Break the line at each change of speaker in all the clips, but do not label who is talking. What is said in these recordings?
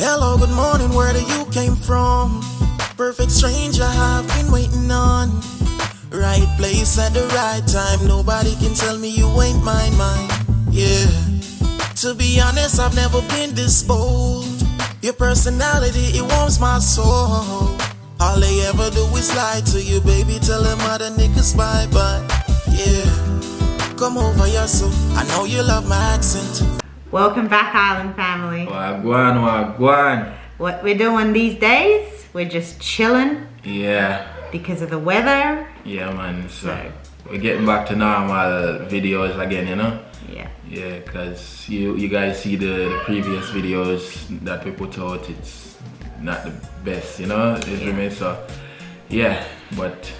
Hello, good morning, where do you came from? Perfect stranger, I've been waiting on. Right place at the right time, nobody can tell me you ain't mine. Yeah, to be honest, I've never been this bold. Your personality, it warms my soul. All they ever do is lie to you, baby, tell them other niggas bye-bye. Yeah, come over here, so I know you love my accent.
Welcome back, Island family.
Wagwan.
What we're doing these days, we're just chilling.
Yeah.
Because of the weather.
Yeah, man. So we're getting back to normal videos again, you know?
Yeah.
Yeah, because you guys see the previous videos that we put out, it's not the best, you know? So, yeah, but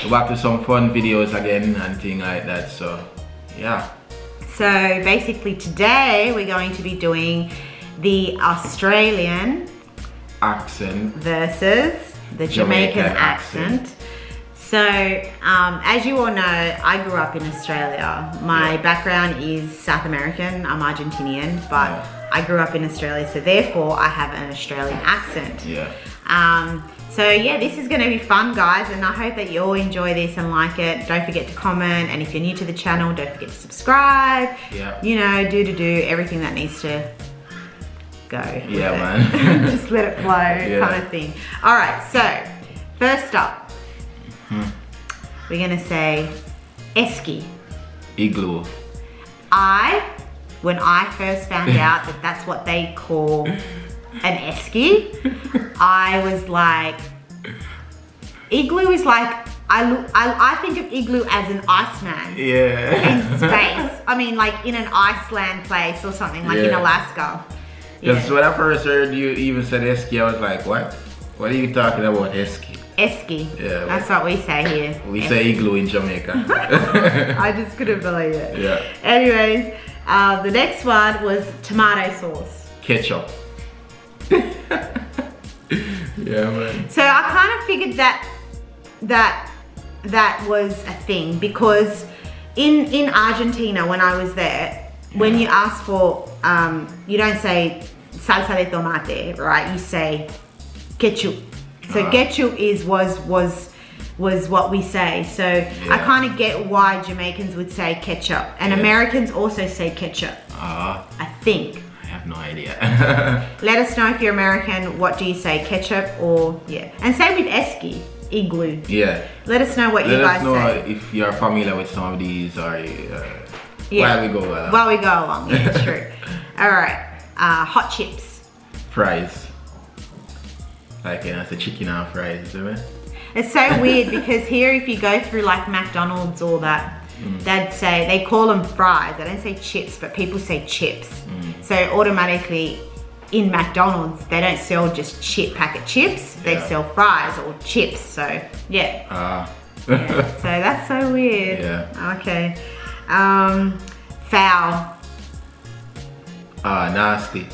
we're back to some fun videos again and things like that, so, yeah.
So basically today we're going to be doing the Australian
accent
versus the Jamaican accent. So as you all know, I grew up in Australia. My background is South American, I'm Argentinian, but I grew up in Australia, so therefore I have an Australian accent.
Yeah.
So yeah, this is gonna be fun, guys, and I hope that you all enjoy this and like it. Don't forget to comment, and if you're new to the channel, don't forget to subscribe.
Yeah.
You know, do everything that needs to go.
Yeah, man.
Just let it flow, kind of thing. All right, so first up, we're gonna say esky.
Igloo.
When I first found out that that's what they call an esky, I was like, igloo is like, I think of igloo as an Iceman.
Yeah.
In space. I mean, like in an Iceland place or something, like in Alaska.
Yeah. So when I first heard you even said esky, I was like, what? What are you talking about, esky?
Esky.
Yeah.
That's what we say here.
We say igloo in Jamaica.
I just couldn't believe it.
Yeah.
Anyways, the next one was tomato sauce.
Ketchup. Yeah, man.
So I kind of figured that was a thing, because in Argentina when I was there, when you ask for you don't say salsa de tomate, right? You say ketchup. So ketchup was what we say. So I kind of get why Jamaicans would say ketchup, and Americans also say ketchup. I think.
I have no idea.
Let us know if you're American, what do you say, ketchup or, and same with esky, igloo.
Yeah.
Let us know what you guys say.
Let us know if you're familiar with some of these, or while we go along.
While we go along, yeah, it's true. All right, hot chips.
Fries. Like, it's a chicken and fries, isn't it?
It's so weird because here, if you go through like McDonald's or that, they call them fries. They don't say chips, but people say chips. So automatically in McDonald's, they don't sell just packet chips. They sell fries or chips. So yeah. So that's so weird.
Yeah.
Okay. Foul.
Nasty.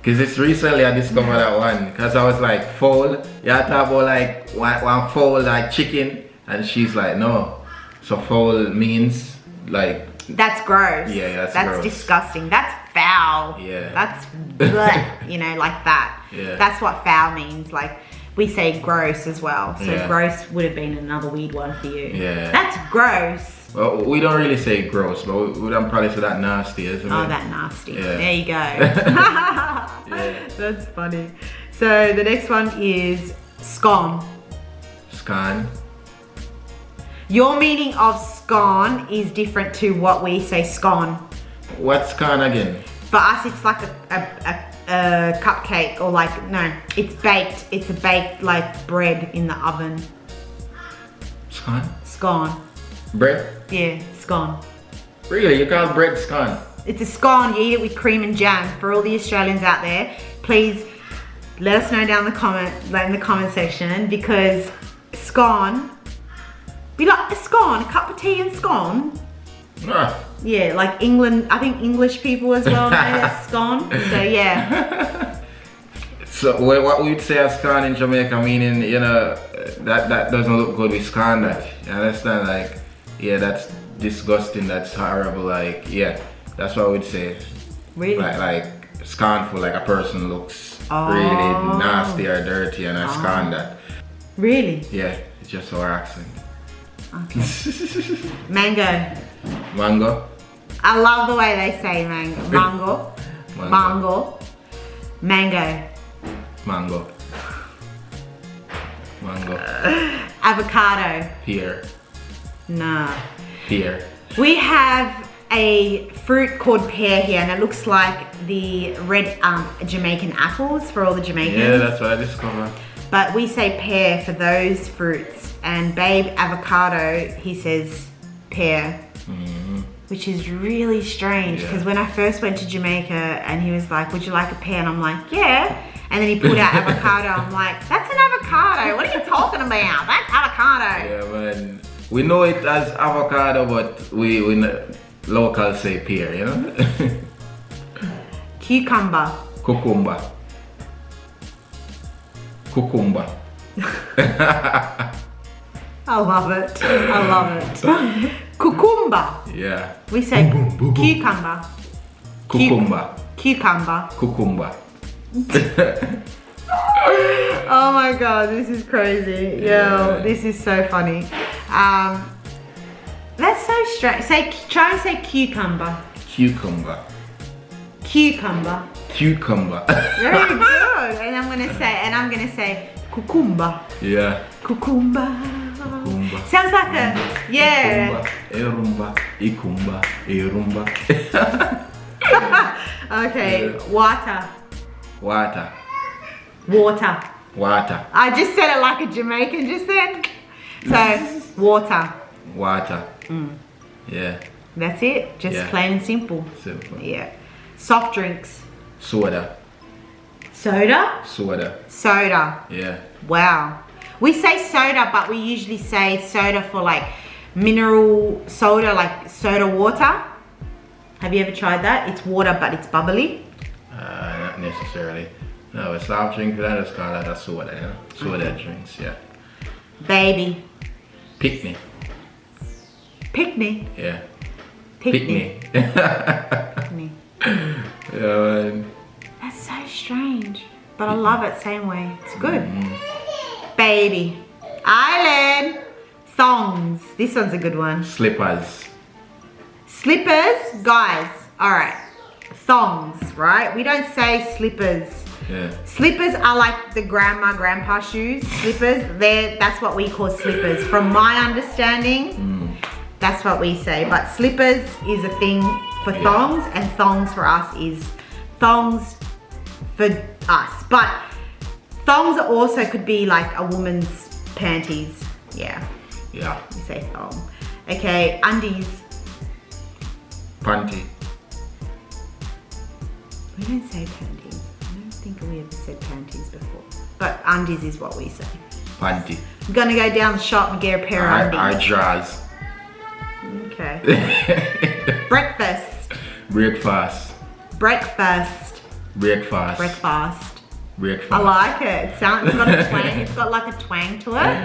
Cause it's recently I discovered that one. Cause I was like, fowl. Yeah, I talk about like one fowl like chicken, and she's like, no. So fowl means like.
That's gross.
Yeah, that's gross.
Disgusting. That's foul.
Yeah.
That's bleh, you know, like that.
Yeah.
That's what foul means. Like we say gross as well. So gross would have been another weird one for you.
Yeah.
That's gross.
Well, we don't really say gross, but we don't probably say that nasty, isn't it?
Oh, that nasty.
Yeah.
There you go. That's funny. So the next one is scone.
Scone.
Your meaning of scone is different to what we say scone.
What's scone again?
For us, it's like a cupcake, or like, no, it's baked. It's a baked like bread in the oven.
Scone?
Scone.
Bread?
Yeah, scone.
Really? You call bread scone?
It's a scone. You eat it with cream and jam. For all the Australians out there, please let us know down in the comment section, because scone, we like a scone, a cup of tea and scone. Yeah, like England, I think English people as well know scone. So yeah.
So what we'd say as scone in Jamaica, meaning, you know, that doesn't look good with scone, that. You understand? Like, yeah, that's disgusting, that's horrible, like, yeah, that's what I would say.
Really?
Like scornful, like a person looks
Oh.
really nasty or dirty, and I scorn that.
Really?
Yeah, it's just our accent.
Okay. Mango.
Mango.
I love the way they say mango. Mango.
Mango.
Mango.
Mango. Mango.
Avocado.
Pear.
No.
Pear.
We have a fruit called pear here, and it looks like the red Jamaican apples for all the Jamaicans.
Yeah, that's what I discovered.
But we say pear for those fruits, and Babe avocado, he says pear, which is really strange because when I first went to Jamaica and he was like, would you like a pear? And I'm like, yeah. And then he pulled out avocado. I'm like, that's an avocado. What are you talking about? That's avocado.
Yeah, man. We know it as avocado, but we locals say pear, you know?
Cucumber.
Cucumber. Cucumber.
I love it. I love it. Cucumber.
Yeah.
We say cucumber.
Cucumber.
Cucumber.
Cucumber.
Oh my god, this is crazy.
Yeah.
Yo, this is so funny. That's so strange. Try and say cucumber.
Cucumber.
Cucumber.
Cucumber.
Very good. And I'm gonna say cucumber.
Yeah.
Cucumber.
Cucumber.
Sounds like a yeah.
Erumba. Ikumba. Erumba.
Okay.
Yeah.
Water.
Water.
Water.
Water.
I just said it like a Jamaican just then. So water.
Water. Yeah.
That's it. Just
Yeah.
plain and simple.
Simple.
Yeah. Soft drinks.
Soda.
Soda.
Soda.
Soda.
Yeah.
Wow. We say soda, but we usually say soda for like mineral soda, like soda water. Have you ever tried that? It's water, but it's bubbly.
Not necessarily. No, a soft drink, that is called that a soda, you know? Soda drinks, yeah.
Baby.
Picnic.
Picnic.
Yeah.
Picnic.
Picnic. Yeah, man.
That's so strange, but I love it same way. It's good. Baby. Island. Thongs. This one's a good one.
Slippers.
Slippers, guys. All right. Thongs, right? We don't say slippers.
Yeah.
Slippers are like the grandpa shoes. Slippers, that's what we call slippers. From my understanding, that's what we say. But slippers is a thing for thongs, and thongs for us is thongs for us. But thongs also could be like a woman's panties. Yeah,
Yeah.
we say thong. Okay, undies.
Panty.
We don't say panties. I don't think we ever said panties before. But undies is what we say.
Panty.
I'm gonna go down the shop and get a pair of
Our
undies.
drawers.
Okay. Breakfast.
Breakfast.
Breakfast.
Breakfast.
Breakfast.
Breakfast.
I like it. It's got a twang. It's got like a twang to it.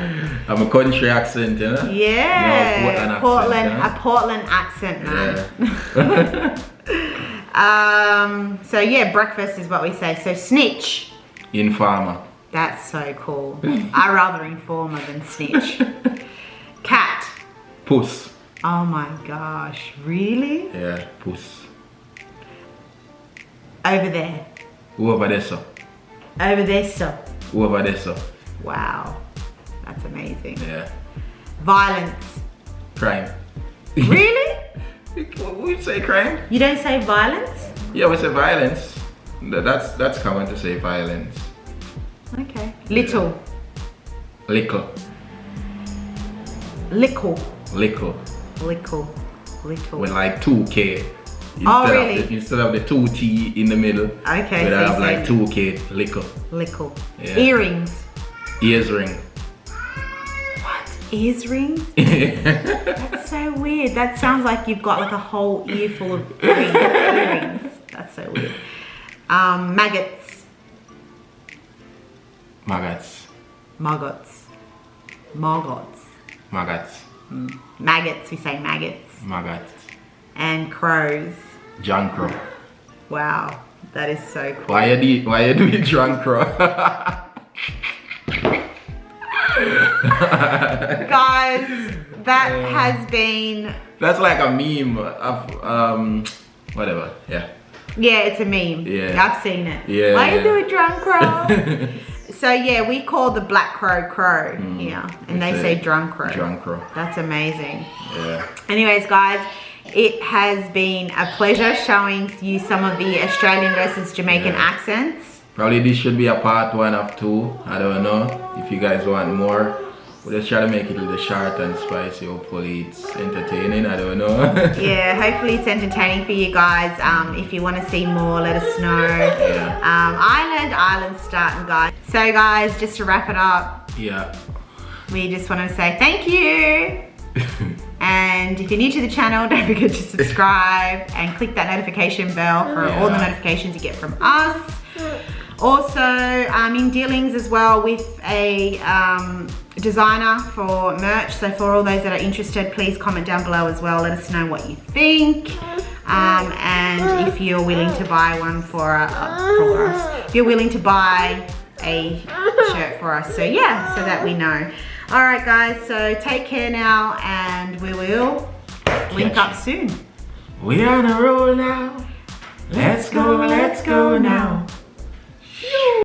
I'm a country accent, you know?
Yeah.
No,
Portland accent, man. So yeah, breakfast is what we say. So snitch.
Informer.
That's so cool. I rather informer than snitch. Cat.
Puss.
Oh my gosh, really?
Yeah, puss.
Over there.
Over there, sir.
Over there, so.
Over there, sir.
Wow, that's amazing.
Yeah.
Violence.
Crime.
Really?
We say crime?
You don't say violence?
Yeah, we say violence. That's common to say violence.
Okay. Little.
Lickle.
Lickle.
Lickle.
Lickle. Little.
With like 2K.
Oh, really?
Instead of the 2T in the middle.
Okay,
We'd
so
have
you
like
say
2K. Lickle.
Lickle.
Yeah.
Earrings.
Ears ring.
What? Ears rings? That's so weird. That sounds like you've got like a whole ear full of earrings. That's so weird. Maggots.
Maggots.
Maggots. Maggots.
Maggots.
Maggots, we say maggots.
Maggots.
And crows.
John Crow.
Wow. That is so cool.
Why you do it drunk, bro?
Guys, that has been...
That's like a meme of, whatever, yeah.
Yeah, it's a meme.
Yeah.
I've seen it.
Yeah.
Why you do it drunk, crow? So yeah, we call the black crow crow here. And they say drunk crow.
Drunk crow.
That's amazing.
Yeah.
Anyways, guys, it has been a pleasure showing you some of the Australian versus Jamaican accents.
Probably this should be a part 1 of 2. I don't know. If you guys want more, we'll just try to make it a little short and spicy. Hopefully it's entertaining. I don't know.
Yeah, hopefully it's entertaining for you guys. If you want to see more, let us know.
Yeah.
Island starting, guys. So guys, just to wrap it up.
Yeah.
We just want to say thank you. And if you're new to the channel, don't forget to subscribe and click that notification bell for all the notifications you get from us. Also, I'm in dealings as well with a designer for merch. So for all those that are interested, please comment down below as well. Let us know what you think. And if you're willing to buy one for us. If you're willing to buy a shirt for us. So yeah, so that we know. All right, guys, so take care now, and we will link up soon.
We on a roll now. Let's go now.